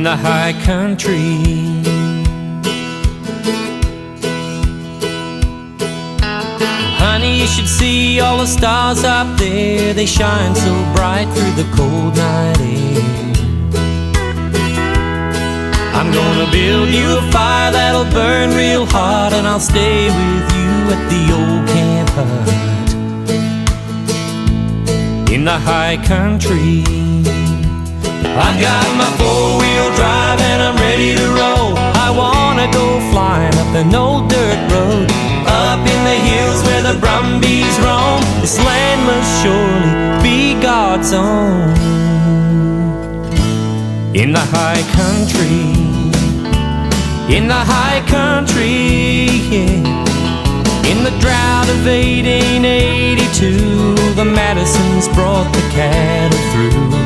in the high country. Honey, you should see all the stars up there. They shine so bright through the cold night air. I'm gonna build you a fire that'll burn real hot, and I'll stay with you at the old camp hut in the high country. I've got my four-wheel drive and I'm ready to roll. I wanna go flying up an old dirt road, up in the hills where the brumbies roam. This land must surely be God's own in the high country, in the high country, yeah. In the drought of 1882, the Madisons brought the cattle through.